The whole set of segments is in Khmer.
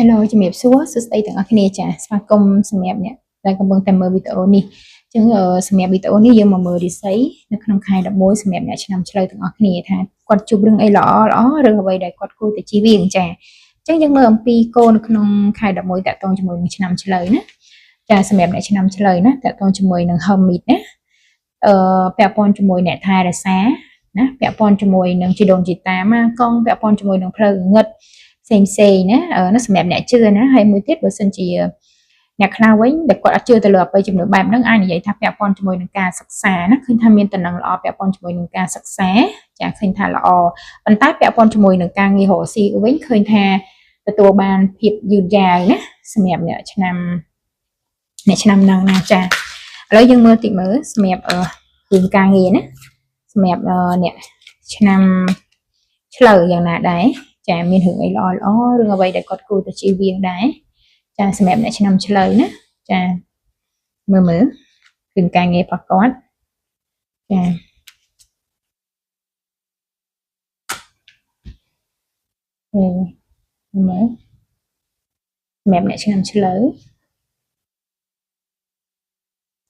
Hello ជំរាបសួរសួស្តីទាំងអស់គ្នាចាស្វាគមន៍សម្រាប់អ្នកដែលកំពុងតែមើលវីដេអូនេះអញ្ចឹងសម្រាប់វីដេអូនេះយើងមកមើលរិស័យនៅក្នុងខែ11សម្រាប់អ្នកឆ្នាំឆ្លូវទាំងអស់គ្នាថាគាត់ជួបរឿងអីល្អរឿងអ្វីដែលគាត់គួរតែជៀសវាងចាអញ្ចឹងយើងមើលអំពីគោលនៅក្នុងខែ11តាក់ទងជាមួយនឹងឆ្នាំឆ្លូវណាចាសម្រាប់អ្នកឆ្នាំឆ្លូវណាតាក់ទងជាមួយនឹង Hermit ណាពាក់ព័ន្ធជាមួយអ្នកថែរក្សាណាពាក់ព័ន្ធជាមួយនឹងជីដូនជីតាម៉ាកងពាក់ព័ន្ធជាមួយនឹងផ្លូវងឹតផ្សេងណាសម្រាប់អ្នកជឿណាហើយមួយទៀតបើសិនជាអ្នកខ្លះវិញដែលគាត់អត់ជឿទៅលើអបិយជំនឿបែបហ្នឹងអាចនិយាយថាពាក់ព័ន្ធជាមួយនឹងការសិក្សាណាឃើញថាមានតំណែងល្អពាក់ព័ន្ធជាមួយនឹងការសិក្សាចាឃើញថាល្អប៉ុន្តែពាក់ព័ន្ធជាមួយនឹងការងាររកស៊ីវិញឃើញថាទទួលបានភាពយឺតយ៉ាវណាសម្រាប់អ្នកឆ្នាំហ្នឹងណាចាឥឡូវយើងមើលតិចមើលសម្រាប់រឿងការងារណាសម្រាប់អ្នកឆ្នាំឆ្លូវយ៉ាងណាដែរចាមានរឿងអីល្អរឿងអ្វីដែលគាត់គួរតែជៀសវាងដែរចាសម្រាប់អ្នកឆ្នាំឆ្លូវណាចាមើលរឿងការងាររបស់គាត់ចាមើលសម្រាប់អ្នកឆ្នាំឆ្លូវ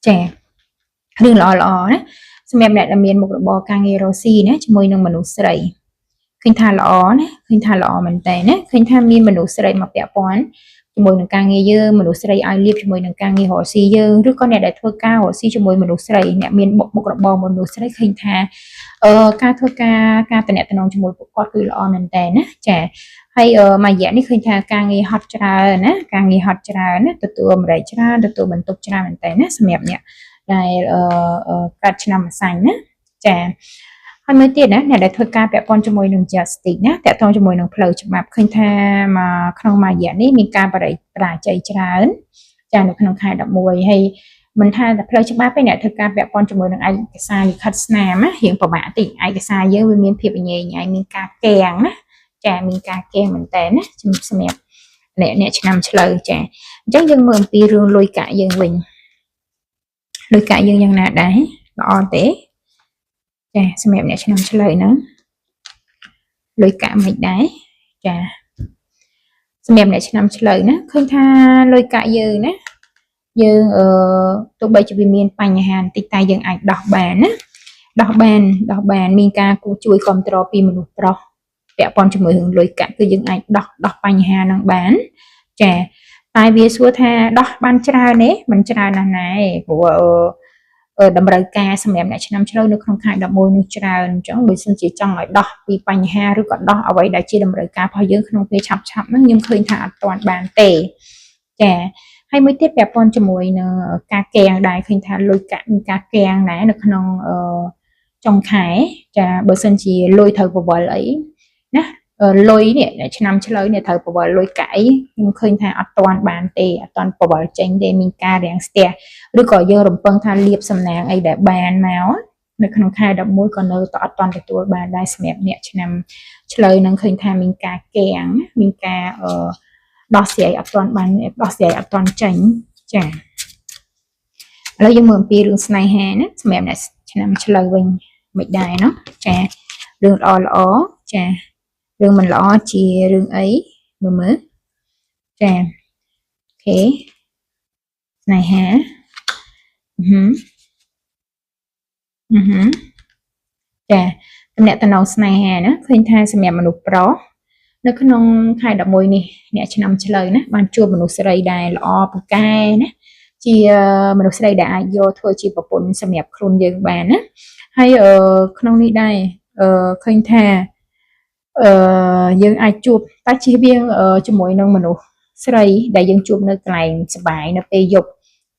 ចារឿងល្អណាសម្រាប់អ្នកដែលមានមុខរបរការងាររកស៊ីណាជាមួយនឹងមនុស្សស្រីឃើញថាល្អណាឃើញថាល្អមែនតើណាឃើញថាមានមនុស្សស្រីមកពាក់ព័ន្ធជាមួយនឹងការងារយើងមនុស្សស្រីឲ្យលៀបជាមួយនឹងការងាររកស៊ីយើងឬក៏អ្នកដែលធ្វើការរកស៊ីជាមួយមនុស្សស្រីអ្នកមានមុខរបរមនុស្សស្រីឃើញថាការធ្វើការតំណែងជាមួយពួកគាត់គឺល្អមែនតើណាចាហើយមួយរយៈនេះឃើញថាការងារហត់ច្រើនណាការងារហត់ច្រើនណាទទួលអំរែកច្រើនទទួលបន្ទុកច្រើនមែនតើណាសម្រាប់អ្នកដែលកាត់ឆ្នាំម្សាញ់ណាចាហើយមួយទៀតណាអ្នកដែលធ្វើការពាក់ព័ន្ធជាមួយនឹង justice ណាតាក់ទងជាមួយនឹងផ្លូវច្បាប់ឃើញថាក្នុងមួយរយៈនេះមានការបរាជ័យច្រើនចានៅក្នុងខែ11ហើយមិនថាតែផ្លូវច្បាប់ទេអ្នកធ្វើការពាក់ព័ន្ធជាមួយនឹងឯកសារលិខិតស្នាមណារៀងពិបាកតិចឯកសារយើងវាមានភាពញញញមានការកៀងណាចាមានការកៀងមែនតើណាសម្រាប់អ្នកឆ្នាំឆ្លូវចាអញ្ចឹងយើងមើលអំពីរឿងលុយកាក់យើងវិញលុយកាក់យើងយ៉ាងណាដែរល្អទេចាសម្រាប់អ្នកឆ្នាំឆ្លូវហ្នឹងលុយកាក់មិនដែរចាសម្រាប់អ្នកឆ្នាំឆ្លូវណាឃើញថាលុយកាក់យើងណាយើងទោះបីជាវាមានបញ្ហាបន្តិចតែយើងអាចដោះបានណាដោះបានមានការគូជួយគ្រប់គ្រងពីមនុស្សប្រុសពាក់ព័ន្ធជាមួយរឿងលុយកាក់គឺយើងអាចដោះបញ្ហាហ្នឹងបានចាតែវាសួរថាដោះបានច្រើនទេមិនច្រើនណាស់ណាព្រោះតម្រូវការសម្រាប់អ្នកឆ្នាំឆ្លូវនៅក្នុងខែ11នេះច្រើនអញ្ចឹងបើសិនជាចង់ឲ្យដោះពីបញ្ហាឬក៏ដោះអ្វីដែលជាតម្រូវការរបស់យើងក្នុងពេលឆាប់ហ្នឹងខ្ញុំឃើញថាអត់ទាន់បានទេចាហើយមួយទៀតពាក់ព័ន្ធជាមួយនឹងការកៀងដែរឃើញថាលុយកាក់មានការកៀងដែរនៅក្នុងចុងខែចាបើសិនជាលុយត្រូវបវល់អីណាលុយនេះឆ្នាំឆ្លូវនេះត្រូវបវល់លុយកាក់អីខ្ញុំឃើញថាអត់ទាន់បានទេអត់ទាន់បវល់ចេញទេមានការរាំងស្ទះឬក៏យើងរំពឹងថាលៀបសំណាងអីដែលបានមកនៅក្នុងខែ11ក៏នៅតែអត់ទាន់ទទួលបានដែរសម្រាប់អ្នកឆ្នាំឆ្លូវនឹងឃើញថាមានការកៀងមានការដោះស្រាយអត់ទាន់បានដោះស្រាយអត់ទាន់ចេញចាឥឡូវយើងមើលអំពីរឿងស្នេហាណាសម្រាប់អ្នកឆ្នាំឆ្លូវវិញមិនដែរเนาะចារឿងល្អចារឿងមិនល្អជារឿងអីមើលចាអូខេស្នេហាចាតំណែងស្នេហាណាឃើញថាសម្រាប់មនុស្សប្រុសនៅក្នុងខែ11នេះអ្នកឆ្នាំឆ្លូវណាបានជួបមនុស្សស្រីដែលល្អពូកែណាជាមនុស្សស្រីដែលអាចយកធ្វើជាប្រពន្ធសម្រាប់ខ្លួនយើងបានណាហើយក្នុងនេះដែរឃើញថាយើងអាចជួបតែជិះវៀងជាមួយនឹងមនុស្សស្រីដែលយើងជួបនៅកន្លែងសបាយនៅពេលយប់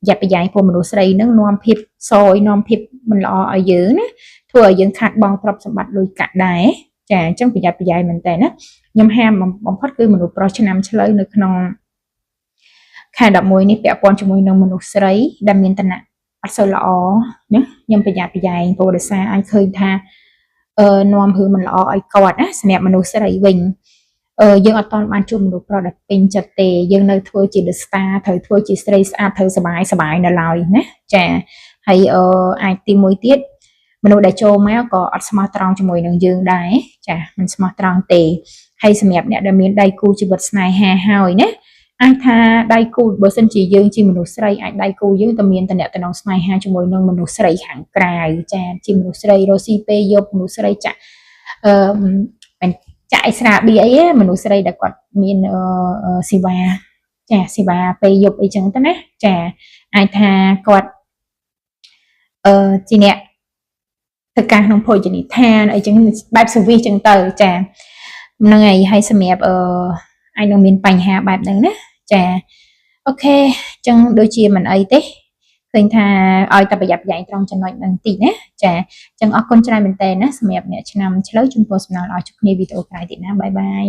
យ៉ាប់ប្រយ៉ែងព្រោះមនុស្សស្រីហ្នឹងនាំភាពសោយនាំភាពមិនល្អឲ្យយើងណាធ្វើឲ្យយើងខាត់បងទ្រព្យសម្បត្តិលុយកាក់ដែរចាអញ្ចឹងប្រយ័ត្នប្រយែងមែនតើណាខ្ញុំហាមបំផុតគឺមនុស្សប្រុសឆ្នាំឆ្លូវនៅក្នុងខែ11នេះពាក់ព័ន្ធជាមួយនឹងមនុស្សស្រីដែលមានឋានៈអត់សូវល្អណាខ្ញុំប្រយ័ត្នប្រយែងព្រោះដោយសារអាចឃើញថានាំរឿងមិនល្អឲ្យគាត់ណាសម្រាប់មនុស្សស្រីវិញយើងអត់តបានជួបមនុស្សប្រុសដែលពេញចិត្តទេយើងនៅធ្វើជា the star ត្រូវធ្វើជាស្រីស្អាតត្រូវសบายនៅឡើយណាចាហើយអាចទីមួយទៀតមនុស្សដែលចូលមកក៏អត់ស្មោះត្រង់ជាមួយនឹងយើងដែរចាមិនស្មោះត្រង់ទេ ហើយសម្រាប់អ្នកដែលមានដៃគូជីវិតស្នេហាហើយណាអាចថាដៃគូបើសិនជាយើងជាមនុស្សស្រីអាចដៃគូយើងតែមានតំណែងស្នេហាជាមួយនឹងមនុស្សស្រីខាងក្រៅចាជាមនុស្សស្រីរស់ស៊ីពេលយប់មនុស្សស្រីចាក់មិនចាក់អិស្រាបៀអីមនុស្សស្រីដែលគាត់មានសេវាចាសេវាពេលយប់អីចឹងទៅណាចាអាចថាគាត់ជាអ្នកធ្វើការក្នុងភោជនីយដ្ឋានអីចឹងបែប service ចឹងទៅចាហ្នឹងហើយសម្រាប់អាចនឹងមានបញ្ហាបែបហ្នឹងណាចាអូខេចឹងដូចជាមិនអីទេឃើញថាឲ្យតែប្រយ័ត្នប្រយែងត្រង់ចំណុចហ្នឹងតិចណាចាចឹងអរគុណច្រើនមែនតើណាសម្រាប់អ្នកឆ្នាំឆ្លូវចំពោះសំណើឲ្យជួបគ្នាវីដេអូក្រោយទៀតណាបាយបាយ